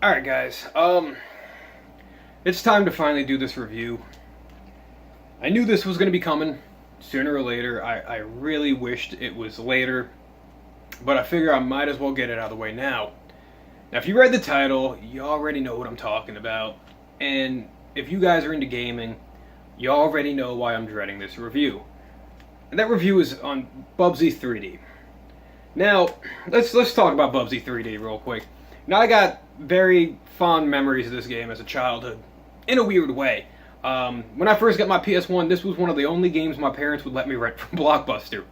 Alright guys, it's time to finally do this review. I knew this was going to be coming sooner or later. I really wished it was later, but I figure I might as well get it out of the way now. Now if you read the title, you already know what I'm talking about, and if you guys are into gaming, you already know why I'm dreading this review. And that review is on Bubsy 3D. Now, let's talk about Bubsy 3D real quick. Now, I got very fond memories of this game as a childhood, in a weird way. When I first got my PS1, this was one of the only games my parents would let me rent from Blockbuster.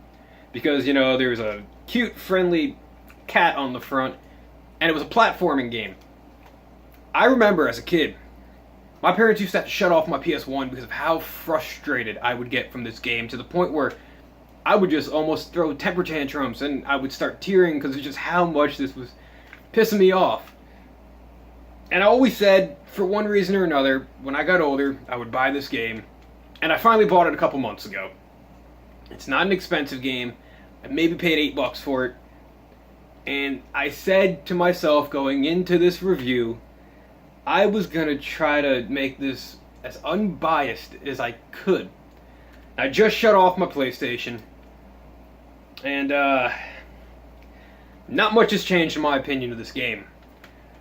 Because, you know, there was a cute, friendly cat on the front, and it was a platforming game. I remember as a kid, my parents used to have to shut off my PS1 because of how frustrated I would get from this game, to the point where I would just almost throw temper tantrums, and I would start tearing because of just how much this was pissing me off. And I always said, for one reason or another, when I got older, I would buy this game. And I finally bought it a couple months ago. It's not an expensive game. I maybe paid $8 for it. And I said to myself going into this review, I was going to try to make this as unbiased as I could. I just shut off my PlayStation. And, not much has changed in my opinion of this game.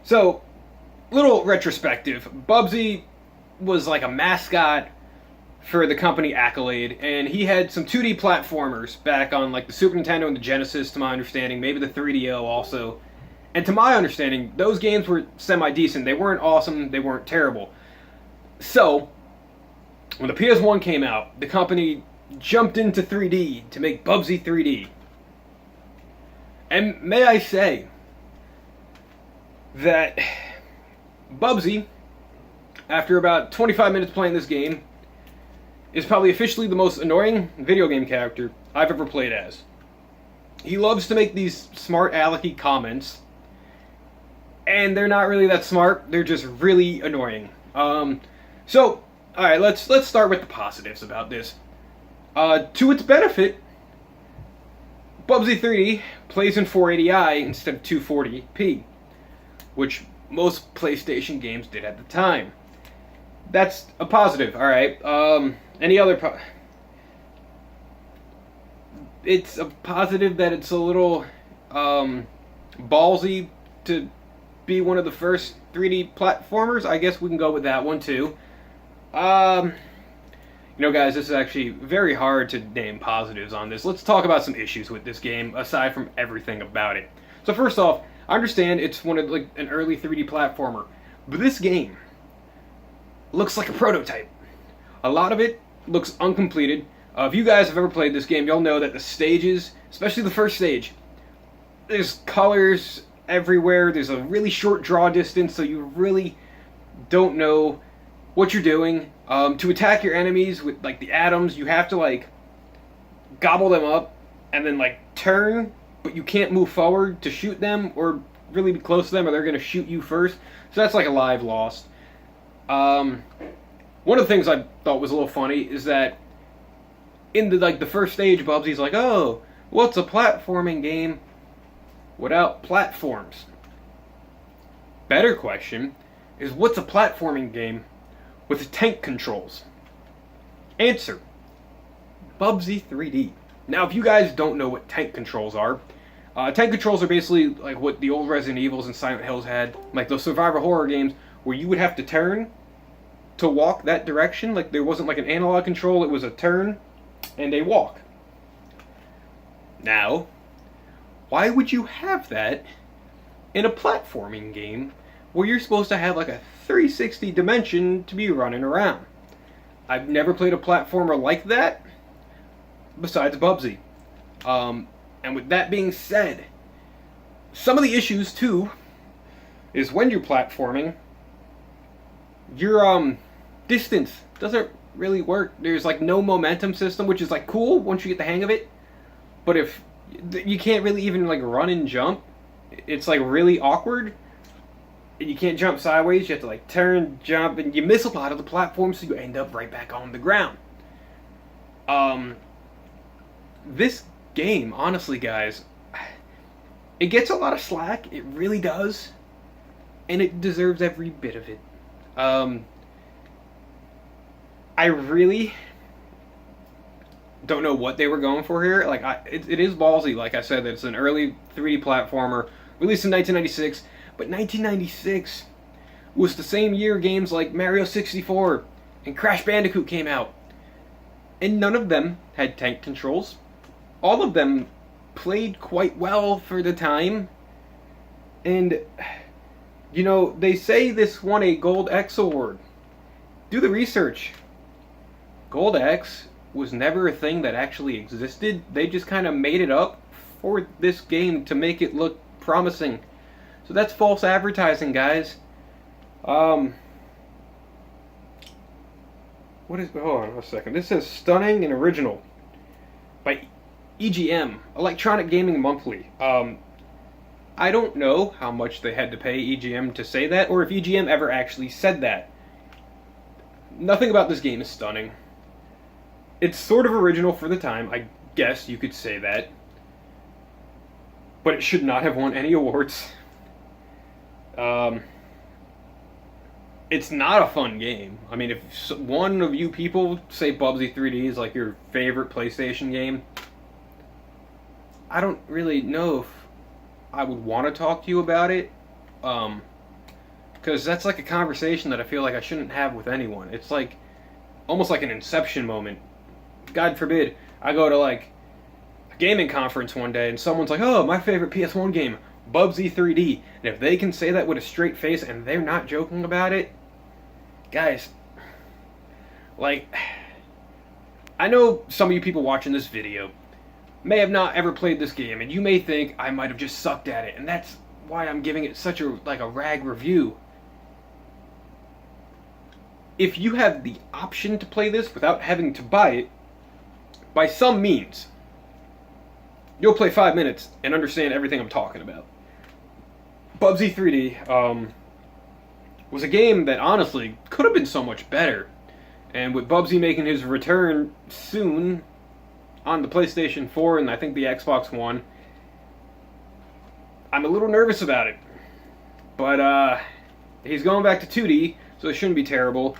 So, little retrospective. Bubsy was like a mascot for the company Accolade, and he had some 2D platformers back on like the Super Nintendo and the Genesis, to my understanding, maybe the 3DO also. And to my understanding, those games were semi-decent. They weren't awesome, they weren't terrible. So, when the PS1 came out, the company jumped into 3D to make Bubsy 3D. And may I say that Bubsy, after about 25 minutes playing this game, is probably officially the most annoying video game character I've ever played as. He loves to make these smart alecky comments, and they're not really that smart, they're just really annoying. So, alright, let's start with the positives about this. To its benefit, Bubsy 3D plays in 480i instead of 240p, which most PlayStation games did at the time. That's a positive, alright. Any other it's a positive that it's a little ballsy to be one of the first 3D platformers. I guess we can go with that one too. You know, guys, this is actually very hard to name positives on this. Let's talk about some issues with this game, aside from everything about it. So first off, I understand it's one of like an early 3D platformer, but this game looks like a prototype. A lot of it looks uncompleted. If you guys have ever played this game, you'll know that the stages, especially the first stage, there's colors everywhere. There's a really short draw distance, so you really don't know what you're doing. To attack your enemies with like the atoms, you have to like gobble them up and then like turn, but you can't move forward to shoot them or really be close to them, or they're gonna shoot you first. So that's like a live lost. One of the things I thought was a little funny is that in the first stage, Bubsy's like, "Oh, what's a platforming game without platforms?" Better question is, what's a platforming game with tank controls? Answer: Bubsy 3D. Now, if you guys don't know what tank controls are basically like what the old Resident Evils and Silent Hills had, like those survival horror games where you would have to turn to walk that direction. Like there wasn't like an analog control, it was a turn and a walk. Now, why would you have that in a platforming game where you're supposed to have like a 360 dimension to be running around? I've never played a platformer like that besides Bubsy. And with that being said, some of the issues too is when you're platforming, your distance doesn't really work. There's like no momentum system, which is like cool once you get the hang of it. But if you can't really even like run and jump, it's like really awkward. You can't jump sideways, you have to like turn, jump, and you miss a lot of the platforms, so you end up right back on the ground. This game, honestly guys, it gets a lot of slack, it really does. and it deserves every bit of it. I really don't know what they were going for here. Like, it is ballsy. Like I said, it's an early 3D platformer released in 1996, but 1996 was the same year games like Mario 64 and Crash Bandicoot came out, and none of them had tank controls. All of them played quite well for the time, and you know, they say this won a Gold X award. Do the research. Gold X was never a thing that actually existed. They just kind of made it up for this game to make it look promising. So that's false advertising, guys. What is... Hold on a second. This says Stunning and Original by EGM, Electronic Gaming Monthly. I don't know how much they had to pay EGM to say that, or if EGM ever actually said that. Nothing about this game is stunning. It's sort of original for the time, I guess you could say that. But it should not have won any awards. It's not a fun game. I mean, if one of you people say Bubsy 3D is like your favorite PlayStation game, I don't really know if I would want to talk to you about it. Because that's like a conversation that I feel like I shouldn't have with anyone. It's like almost like an Inception moment. God forbid I go to like a gaming conference one day and someone's like, oh, my favorite PS1 game, Bubsy 3D. And if they can say that with a straight face and they're not joking about it, guys, like, I know some of you people watching this video may have not ever played this game, and you may think I might have just sucked at it, and that's why I'm giving it such a rag review. If you have the option to play this without having to buy it, by some means, you'll play 5 minutes and understand everything I'm talking about. Bubsy 3D was a game that honestly could have been so much better, and with Bubsy making his return soon on the PlayStation 4 and I think the Xbox One, I'm a little nervous about it. But he's going back to 2D, so it shouldn't be terrible.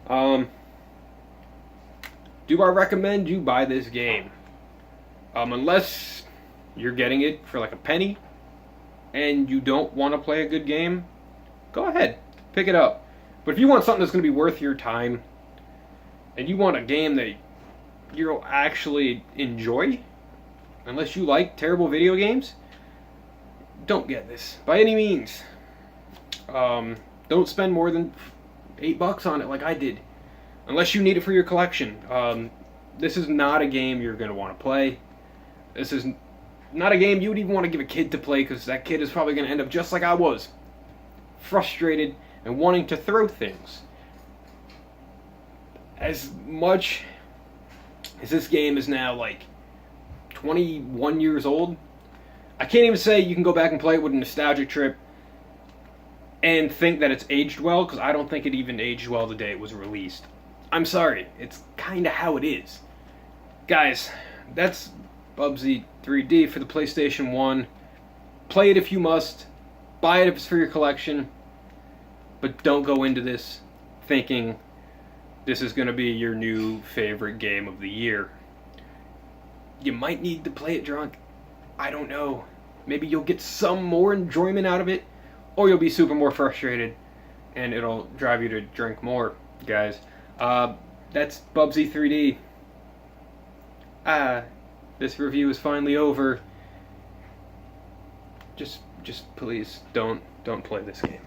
Do I recommend you buy this game? Unless you're getting it for like a penny and you don't want to play a good game, go ahead, pick it up. But if you want something that's going to be worth your time, and you want a game that you'll actually enjoy, unless you like terrible video games, don't get this by any means. Don't spend more than $8 on it like I did, unless you need it for your collection. This is not a game you're going to want to play. This is not a game you would even want to give a kid to play, because that kid is probably going to end up just like I was, frustrated and wanting to throw things. As much as this game is now like 21 years old, I can't even say you can go back and play it with a nostalgic trip and think that it's aged well, because I don't think it even aged well the day it was released. I'm sorry, it's kind of how it is. Guys, that's Bubsy 3D for the PlayStation 1. Play it if you must, buy it if it's for your collection, but don't go into this thinking this is going to be your new favorite game of the year. You might need to play it drunk. I don't know. Maybe you'll get some more enjoyment out of it, or you'll be super more frustrated, and it'll drive you to drink more, guys. That's Bubsy 3D. This review is finally over. Just please don't play this game.